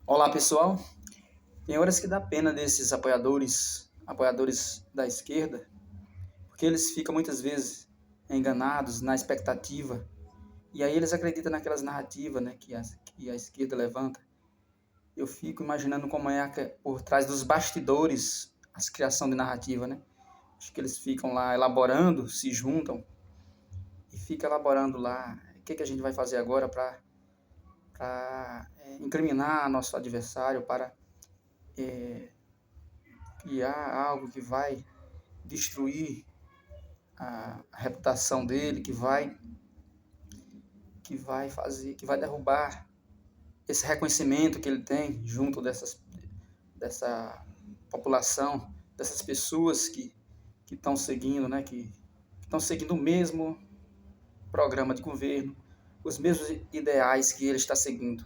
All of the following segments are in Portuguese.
Olá, pessoal. Tem horas que dá pena desses apoiadores da esquerda, porque eles ficam muitas vezes enganados na expectativa, e aí eles acreditam naquelas narrativas, né, que a esquerda levanta. Eu fico imaginando como é por trás dos bastidores a criação de narrativa, né? Acho que eles ficam lá elaborando, se juntam e ficam elaborando lá o que a gente vai fazer agora para incriminar nosso adversário, para criar algo que vai destruir a reputação dele, que vai derrubar esse reconhecimento que ele tem junto dessa população, dessas pessoas que estão seguindo, né, que estão seguindo o mesmo programa de governo, os mesmos ideais que ele está seguindo.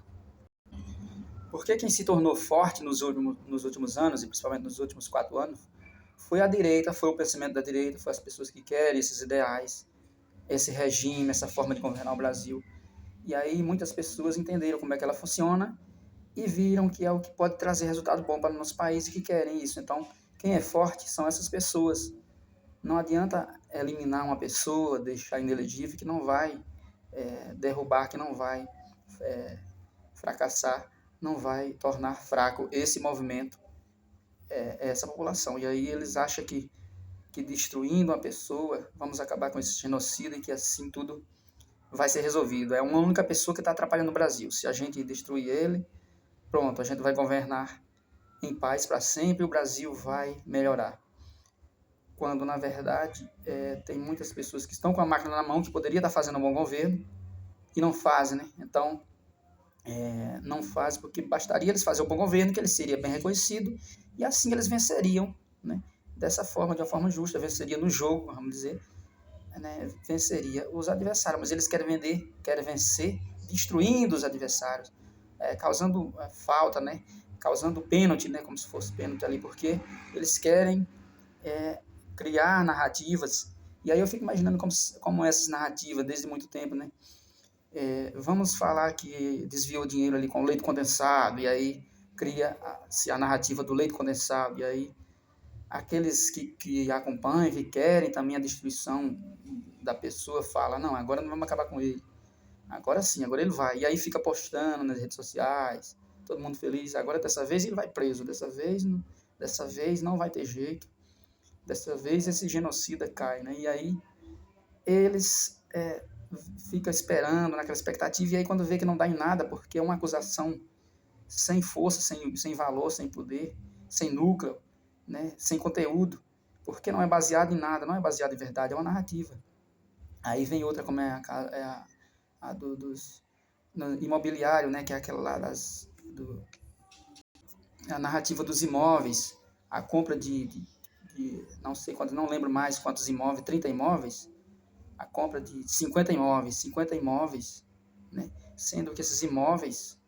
Porque quem se tornou forte nos últimos anos, e principalmente nos últimos 4 anos, foi a direita, foi o pensamento da direita, foi as pessoas que querem esses ideais, esse regime, essa forma de governar o Brasil. E aí muitas pessoas entenderam como é que ela funciona e viram que é o que pode trazer resultado bom para o nosso país e que querem isso. Então, quem é forte são essas pessoas. Não adianta eliminar uma pessoa, deixar inelegível, que não vai derrubar, que não vai fracassar, não vai tornar fraco esse movimento, essa população. E aí eles acham que destruindo uma pessoa, vamos acabar com esse genocídio e que assim tudo vai ser resolvido. É uma única pessoa que está atrapalhando o Brasil. Se a gente destruir ele, pronto, a gente vai governar em paz para sempre e o Brasil vai melhorar. Quando, na verdade, tem muitas pessoas que estão com a máquina na mão, que poderia estar fazendo um bom governo, e não fazem, né? Então, não fazem porque bastaria eles fazerem um bom governo, que ele seria bem reconhecido, e assim eles venceriam, né? Dessa forma, de uma forma justa, venceria no jogo, vamos dizer, né? Venceria os adversários, mas eles querem vencer destruindo os adversários, causando falta, né? Causando pênalti, né? Como se fosse pênalti ali, porque eles querem criar narrativas. E aí eu fico imaginando como essas narrativas, desde muito tempo, né? Vamos falar que desviou dinheiro ali com leite condensado, e aí cria-se a narrativa do leite condensado, e aí aqueles que acompanham, que querem também a destruição da pessoa, falam, não, agora não vamos acabar com ele. Agora sim, agora ele vai. E aí fica postando nas redes sociais, todo mundo feliz. Agora dessa vez ele vai preso, dessa vez não vai ter jeito. Dessa vez esse genocida cai, né? E aí eles ficam esperando naquela expectativa, e aí quando vê que não dá em nada, porque é uma acusação sem força, sem valor, sem poder, sem núcleo, né? Sem conteúdo, porque não é baseado em nada, não é baseado em verdade, é uma narrativa. Aí vem outra, como é a dos no imobiliário, né? Que é aquela lá a narrativa dos imóveis, a compra de não sei quantos, não lembro mais quantos imóveis, 30 imóveis, a compra de 50 imóveis, né? Sendo que esses imóveis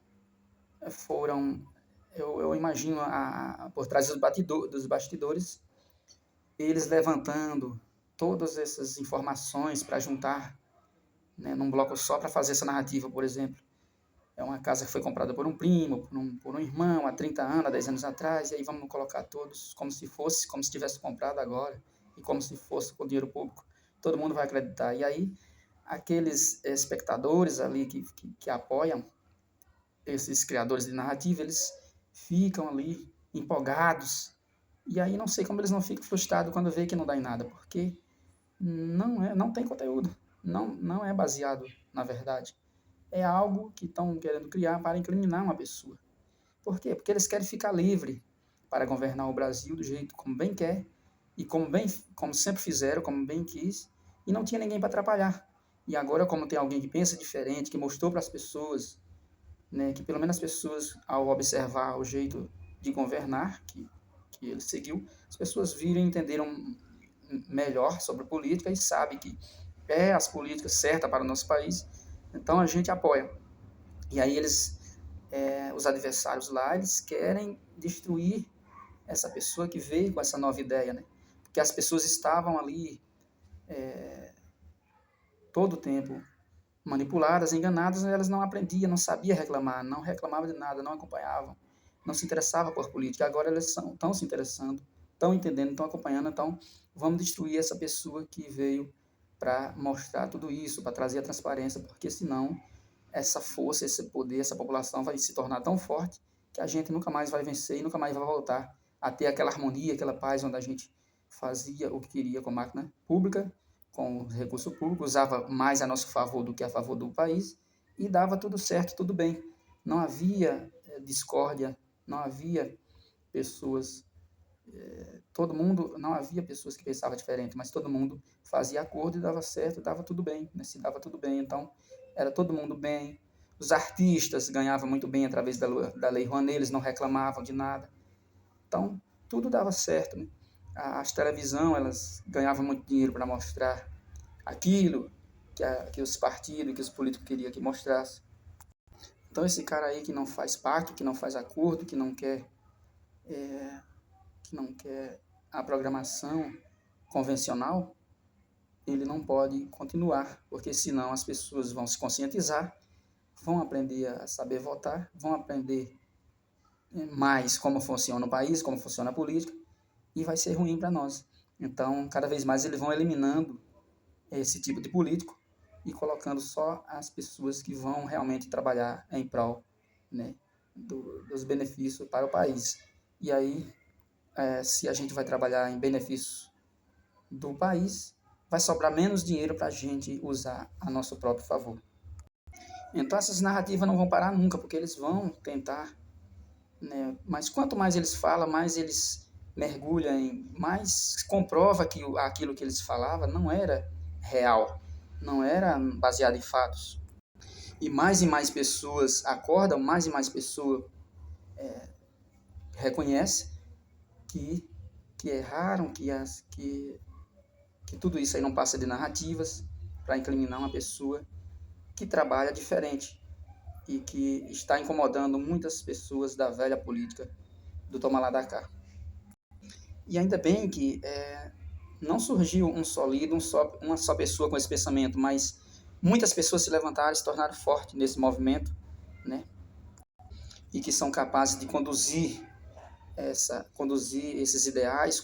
foram, eu imagino, por trás dos bastidores, eles levantando todas essas informações para juntar, né, num bloco só para fazer essa narrativa, por exemplo. É uma casa que foi comprada por um primo, por um irmão, há 30 anos, há 10 anos atrás, e aí vamos colocar todos como se tivesse comprado agora, e como se fosse com dinheiro público. Todo mundo vai acreditar. E aí, aqueles espectadores ali que apoiam esses criadores de narrativa, eles ficam ali empolgados, e aí não sei como eles não ficam frustrados quando vê que não dá em nada, porque não tem conteúdo, não é baseado na verdade. É algo que estão querendo criar para incriminar uma pessoa. Por quê? Porque eles querem ficar livre para governar o Brasil do jeito como bem quer e como sempre fizeram, como bem quis, e não tinha ninguém para atrapalhar. E agora, como tem alguém que pensa diferente, que mostrou para as pessoas, né, que pelo menos as pessoas, ao observar o jeito de governar que ele seguiu, as pessoas viram e entenderam melhor sobre política e sabem que é as políticas certas para o nosso país, então a gente apoia. E aí os adversários lá, eles querem destruir essa pessoa que veio com essa nova ideia, né? Porque as pessoas estavam ali todo o tempo manipuladas, enganadas, elas não aprendiam, não sabiam reclamar, não reclamavam de nada, não acompanhavam, não se interessavam por política. Agora elas estão se interessando, estão entendendo, estão acompanhando. Então, vamos destruir essa pessoa que veio para mostrar tudo isso, para trazer a transparência, porque senão essa força, esse poder, essa população vai se tornar tão forte que a gente nunca mais vai vencer e nunca mais vai voltar a ter aquela harmonia, aquela paz onde a gente fazia o que queria com a máquina pública, com o recurso público, usava mais a nosso favor do que a favor do país e dava tudo certo, tudo bem. Não havia discórdia, não havia pessoas, todo mundo, não havia pessoas que pensavam diferente, mas todo mundo fazia acordo e dava certo, dava tudo bem, né? Se dava tudo bem, então era todo mundo bem. Os artistas ganhavam muito bem através da Lei Rouanet, eles não reclamavam de nada. Então, tudo dava certo, né? As televisões, elas ganhavam muito dinheiro para mostrar aquilo que os partidos, que os políticos queriam que mostrasse. Então, esse cara aí que não faz pacto, que não faz acordo, que não quer a programação convencional, ele não pode continuar, porque senão as pessoas vão se conscientizar, vão aprender a saber votar, vão aprender mais como funciona o país, como funciona a política, e vai ser ruim para nós. Então, cada vez mais eles vão eliminando esse tipo de político e colocando só as pessoas que vão realmente trabalhar em prol, né, dos benefícios para o país. E aí, se a gente vai trabalhar em benefício do país, vai sobrar menos dinheiro para a gente usar a nosso próprio favor. Então, essas narrativas não vão parar nunca, porque eles vão tentar, né? Mas quanto mais eles falam, mais eles mergulham mais comprova que aquilo que eles falavam não era real, não era baseado em fatos. E mais pessoas acordam, mais e mais pessoas reconhecem que, que erraram, que tudo isso aí não passa de narrativas para incriminar uma pessoa que trabalha diferente e que está incomodando muitas pessoas da velha política do toma lá da cá. E ainda bem que não surgiu um só líder, uma só pessoa com esse pensamento, mas muitas pessoas se levantaram e se tornaram fortes nesse movimento, né? E que são capazes de conduzir esses ideais,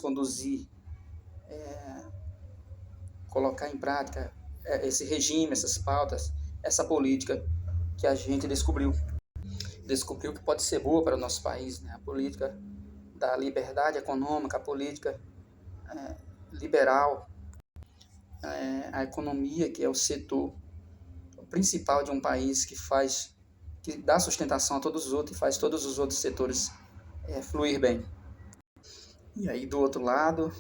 colocar em prática esse regime, essas pautas, essa política que a gente descobriu que pode ser boa para o nosso país, né? A política da liberdade econômica, a política liberal, a economia, que é o setor principal de um país que dá sustentação a todos os outros e faz todos os outros setores fluir bem. E aí, do outro lado,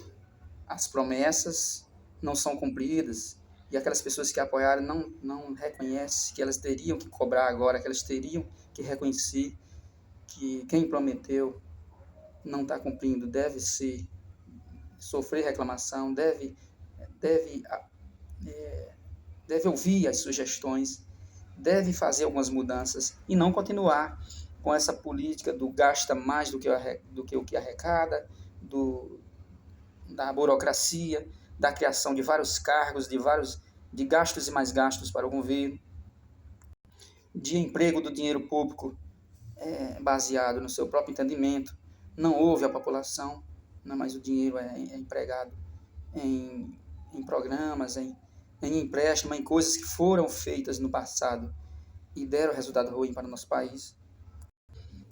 as promessas não são cumpridas e aquelas pessoas que apoiaram não reconhecem que elas teriam que cobrar agora, que elas teriam que reconhecer que quem prometeu não está cumprindo, deve sofrer reclamação, deve ouvir as sugestões, deve fazer algumas mudanças e não continuar com essa política do gasta mais do que o que arrecada, da burocracia, da criação de vários cargos, de gastos e mais gastos para o governo, de emprego do dinheiro público baseado no seu próprio entendimento, não ouve a população, mas o dinheiro é empregado em programas, em empréstimo, em coisas que foram feitas no passado e deram resultado ruim para o nosso país.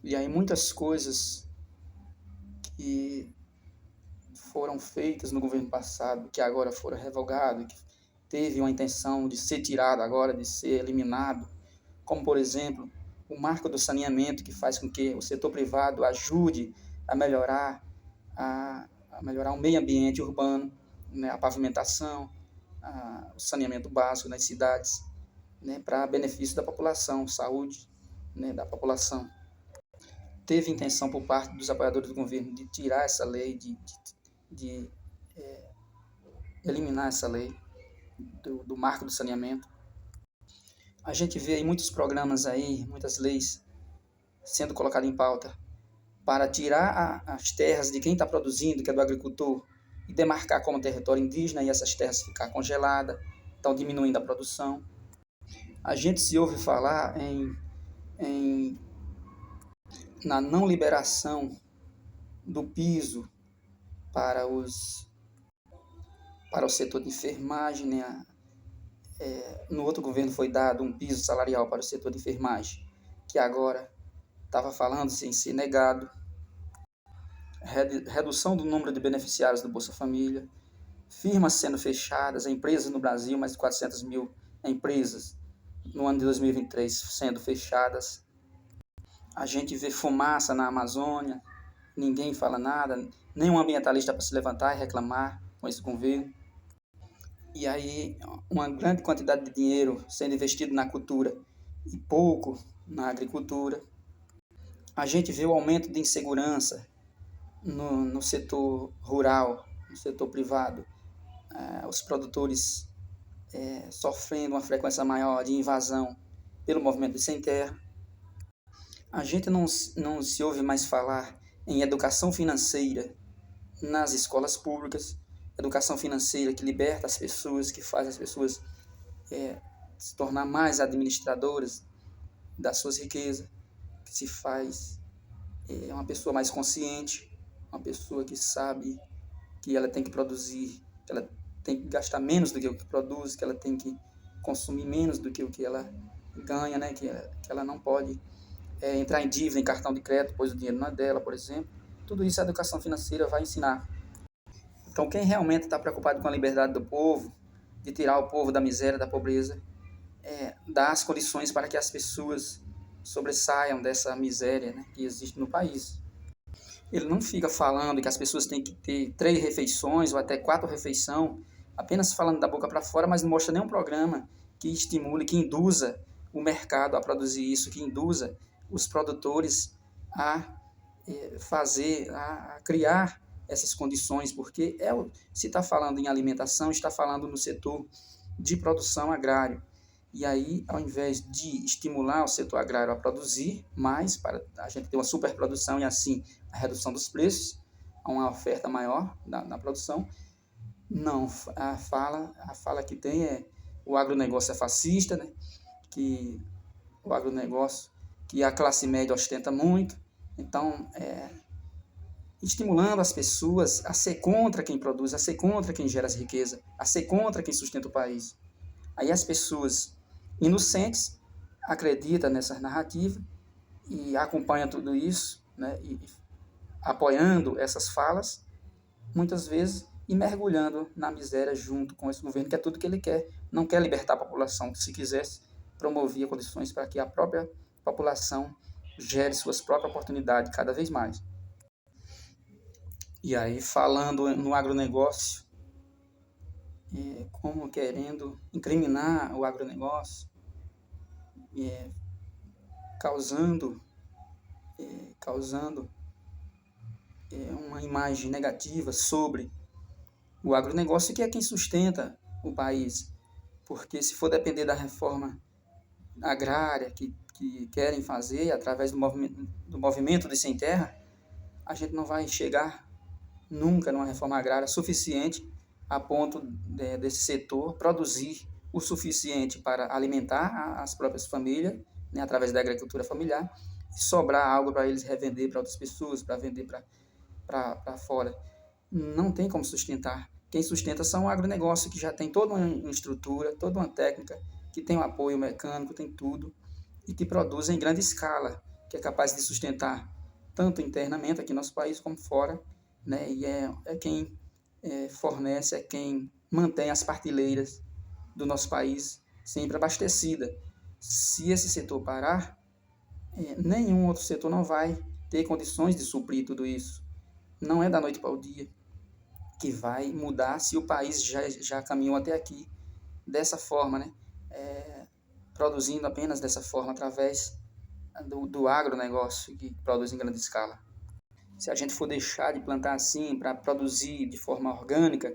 E aí muitas coisas que foram feitas no governo passado, que agora foram revogadas, que teve uma intenção de ser tirado agora, de ser eliminado, como, por exemplo, o marco do saneamento, que faz com que o setor privado ajude a melhorar o meio ambiente urbano, né, a pavimentação, o saneamento básico nas cidades, né, para benefício da população, saúde, né, da população. Teve intenção por parte dos apoiadores do governo de tirar essa lei, de eliminar essa lei do marco do saneamento. A gente vê aí muitos programas aí, muitas leis sendo colocadas em pauta para tirar as terras de quem está produzindo, que é do agricultor, e demarcar como território indígena e essas terras ficar congeladas, estão diminuindo a produção. A gente se ouve falar na não liberação do piso para para o setor de enfermagem, né? No outro governo foi dado um piso salarial para o setor de enfermagem, que agora estava falando sem ser negado. Redução do número de beneficiários do Bolsa Família, firmas sendo fechadas, empresas no Brasil, mais de 400 mil empresas no ano de 2023 sendo fechadas. A gente vê fumaça na Amazônia, ninguém fala nada, nenhum ambientalista para se levantar e reclamar com esse governo. E aí, uma grande quantidade de dinheiro sendo investido na cultura e pouco na agricultura. A gente vê o aumento de insegurança no setor rural, no setor privado. Os produtores sofrendo uma frequência maior de invasão pelo movimento de sem terra. A gente não se ouve mais falar em educação financeira nas escolas públicas, educação financeira que liberta as pessoas, que faz as pessoas se tornar mais administradoras das suas riquezas, que se faz uma pessoa mais consciente, uma pessoa que sabe que ela tem que produzir, que ela tem que gastar menos do que o que produz, que ela tem que consumir menos do que o que ela ganha, né? Que ela não pode entrar em dívida em cartão de crédito, pois o dinheiro não é dela, por exemplo. Tudo isso a educação financeira vai ensinar. Então, quem realmente está preocupado com a liberdade do povo, de tirar o povo da miséria, da pobreza, dar as condições para que as pessoas sobressaiam dessa miséria, né, que existe no país. Ele não fica falando que as pessoas têm que ter 3 refeições ou até 4 refeições, apenas falando da boca para fora, mas não mostra nenhum programa que estimule, que induza o mercado a produzir isso, que induza os produtores a a criar essas condições, porque se está falando em alimentação, está falando no setor de produção agrário. E aí, ao invés de estimular o setor agrário a produzir mais, para a gente ter uma superprodução e assim a redução dos preços, a uma oferta maior na produção, não, a fala que tem o agronegócio é fascista, né? Que o agronegócio, que a classe média ostenta muito, então estimulando as pessoas a ser contra quem produz, a ser contra quem gera as riquezas, a ser contra quem sustenta o país. Aí as pessoas inocentes acreditam nessa narrativa e acompanham tudo isso, né, e apoiando essas falas, muitas vezes, e mergulhando na miséria junto com esse governo, que é tudo que ele quer. Não quer libertar a população, que se quisesse, promovia condições para que a própria população gere suas próprias oportunidades cada vez mais. E aí, falando no agronegócio, como querendo incriminar o agronegócio, causando uma imagem negativa sobre o agronegócio, que é quem sustenta o país. Porque se for depender da reforma agrária que querem fazer através do movimento de sem terra, a gente não vai chegar nunca numa reforma agrária suficiente a ponto desse setor produzir o suficiente para alimentar as próprias famílias, né, através da agricultura familiar, e sobrar algo para eles revender para outras pessoas, para vender para fora. Não tem como sustentar. Quem sustenta são o agronegócio, que já tem toda uma estrutura, toda uma técnica, que tem um apoio mecânico, tem tudo, e que produz em grande escala, que é capaz de sustentar tanto internamente aqui no nosso país como fora, né? E é quem fornece, é quem mantém as partilheiras do nosso país sempre abastecida. Se esse setor parar, nenhum outro setor não vai ter condições de suprir tudo isso. Não é da noite para o dia que vai mudar se o país já caminhou até aqui dessa forma, né? Produzindo apenas dessa forma, através do agronegócio, que produz em grande escala. Se a gente for deixar de plantar assim para produzir de forma orgânica,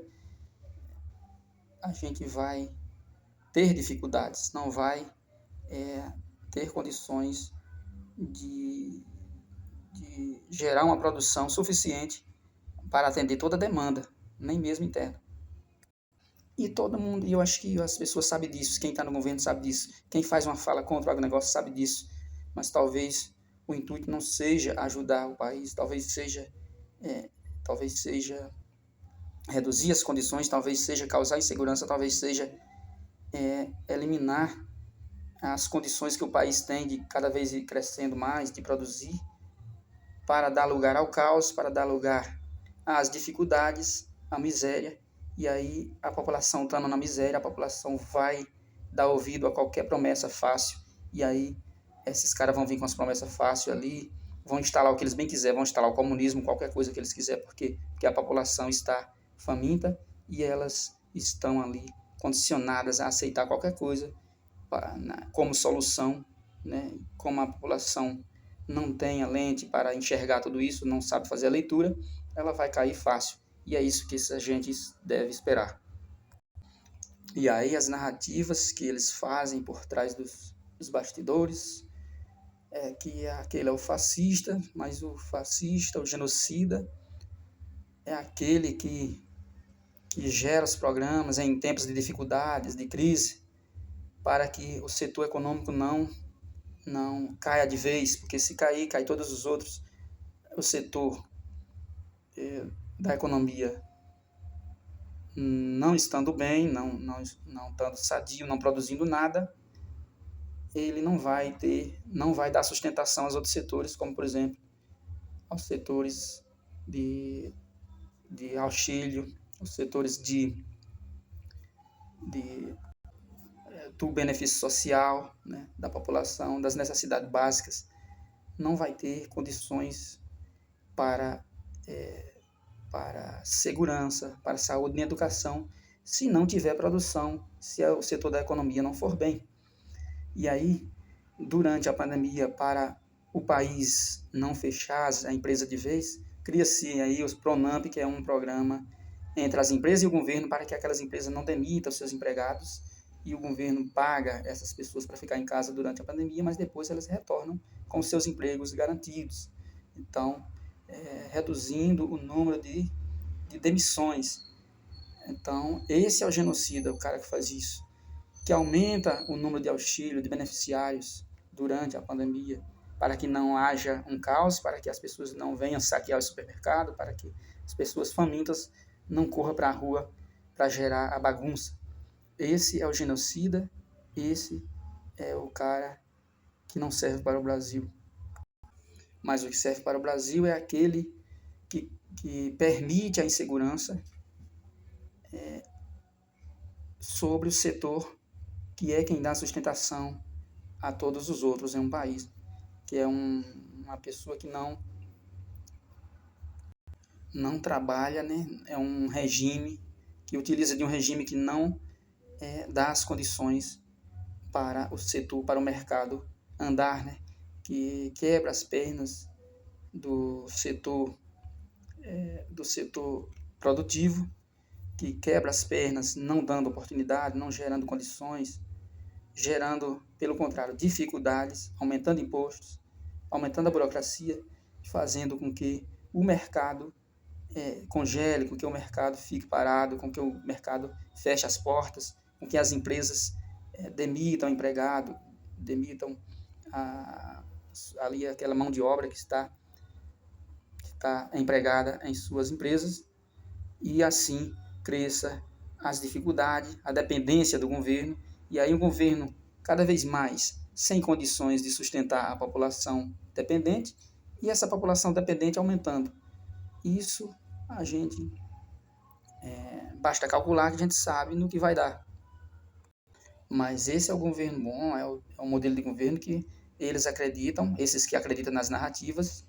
a gente vai ter dificuldades, não vai ter condições de gerar uma produção suficiente para atender toda a demanda, nem mesmo interna. E todo mundo, e eu acho que as pessoas sabem disso, quem está no governo sabe disso, quem faz uma fala contra o agronegócio sabe disso, mas talvez o intuito não seja ajudar o país, é, talvez seja reduzir as condições, talvez seja causar insegurança, talvez seja eliminar as condições que o país tem de cada vez ir crescendo mais, de produzir, para dar lugar ao caos, para dar lugar às dificuldades, à miséria, e aí a população estando na miséria, a população vai dar ouvido a qualquer promessa fácil, e aí esses caras vão vir com as promessas fáceis ali, vão instalar o que eles bem quiserem, vão instalar o comunismo, qualquer coisa que eles quiserem, porque a população está faminta e elas estão ali condicionadas a aceitar qualquer coisa como solução, né? Como a população não tem a lente para enxergar tudo isso, não sabe fazer a leitura, ela vai cair fácil. E é isso que a gente deve esperar. E aí as narrativas que eles fazem por trás dos bastidores, que aquele é o fascista, mas o fascista, o genocida, é aquele que gera os programas em tempos de dificuldades, de crise, para que o setor econômico não caia de vez, porque se cair, cai todos os outros. O setor da economia não estando bem, não estando sadio, não produzindo nada, ele não vai dar sustentação aos outros setores, como por exemplo, aos setores de auxílio, os setores do benefício social, né, da população, das necessidades básicas, não vai ter condições para segurança, para saúde e educação, se não tiver produção, se o setor da economia não for bem. E aí, durante a pandemia, para o país não fechar a empresa de vez, cria-se aí os Pronamp, que é um programa entre as empresas e o governo para que aquelas empresas não demitam seus empregados e o governo paga essas pessoas para ficar em casa durante a pandemia, mas depois elas retornam com seus empregos garantidos. Então, reduzindo o número de demissões. Então, esse é o genocida, o cara que faz isso, que aumenta o número de auxílio, de beneficiários durante a pandemia, para que não haja um caos, para que as pessoas não venham saquear o supermercado, para que as pessoas famintas não corram para a rua para gerar a bagunça. Esse é o genocida, esse é o cara que não serve para o Brasil. Mas o que serve para o Brasil é aquele que permite a insegurança sobre o setor que é quem dá sustentação a todos os outros em um país, que é uma pessoa que não trabalha, né? É um regime que utiliza de um regime que não dá as condições para o setor, para o mercado andar, né? Que quebra as pernas do setor produtivo, que quebra as pernas não dando oportunidade, não gerando condições, gerando, pelo contrário, dificuldades, aumentando impostos, aumentando a burocracia, fazendo com que o mercado congele, com que o mercado fique parado, com que o mercado feche as portas, com que as empresas demitam o empregado, demitam ali aquela mão de obra que está empregada em suas empresas, e assim cresça as dificuldades, a dependência do governo, e aí o governo cada vez mais sem condições de sustentar a população dependente, e essa população dependente aumentando. Isso a gente basta calcular que a gente sabe no que vai dar. Mas esse é o governo bom, é o modelo de governo que eles acreditam, esses que acreditam nas narrativas,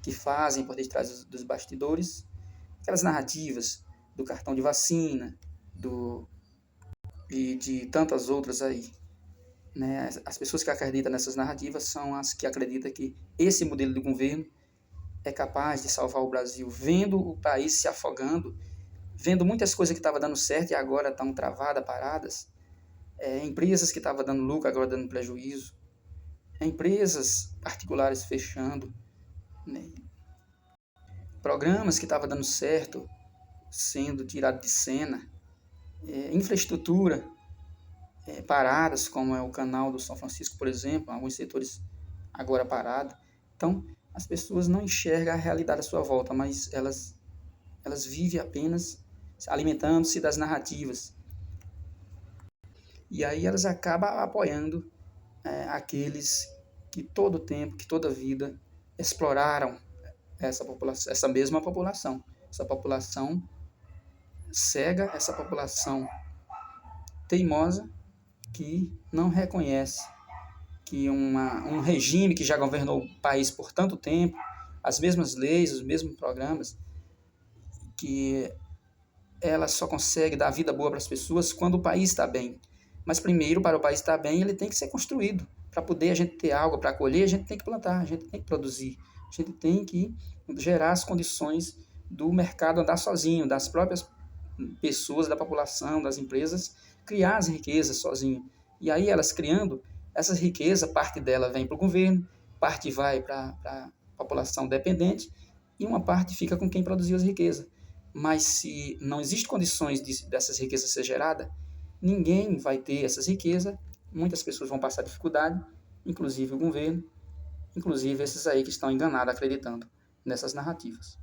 que fazem por detrás dos bastidores, aquelas narrativas do cartão de vacina, e de tantas outras aí. Né? As pessoas que acreditam nessas narrativas são as que acreditam que esse modelo de governo é capaz de salvar o Brasil, vendo o país se afogando, vendo muitas coisas que estavam dando certo e agora estão travadas, paradas, empresas que estavam dando lucro agora dando prejuízo, empresas particulares fechando, né? Programas que estavam dando certo sendo tirados de cena, infraestrutura paradas, como é o canal do São Francisco, por exemplo, alguns setores agora parados. Então, as pessoas não enxergam a realidade à sua volta, mas elas vivem apenas alimentando-se das narrativas. E aí elas acabam apoiando aqueles que todo tempo, que toda vida exploraram essa população, essa população cega, essa população teimosa que não reconhece que um regime que já governou o país por tanto tempo, as mesmas leis, os mesmos programas, que ela só consegue dar vida boa para as pessoas quando o país está bem. Mas primeiro, para o país estar bem, ele tem que ser construído. Para poder a gente ter algo para colher, a gente tem que plantar, a gente tem que produzir, a gente tem que gerar as condições do mercado andar sozinho, das próprias pessoas, da população, das empresas, criar as riquezas sozinho. E aí elas criando, essas riquezas, parte dela vem para o governo, parte vai para a população dependente e uma parte fica com quem produziu as riquezas. Mas se não existem condições dessas riquezas ser geradas, ninguém vai ter essas riquezas, muitas pessoas vão passar dificuldade, inclusive o governo, inclusive esses aí que estão enganados acreditando nessas narrativas.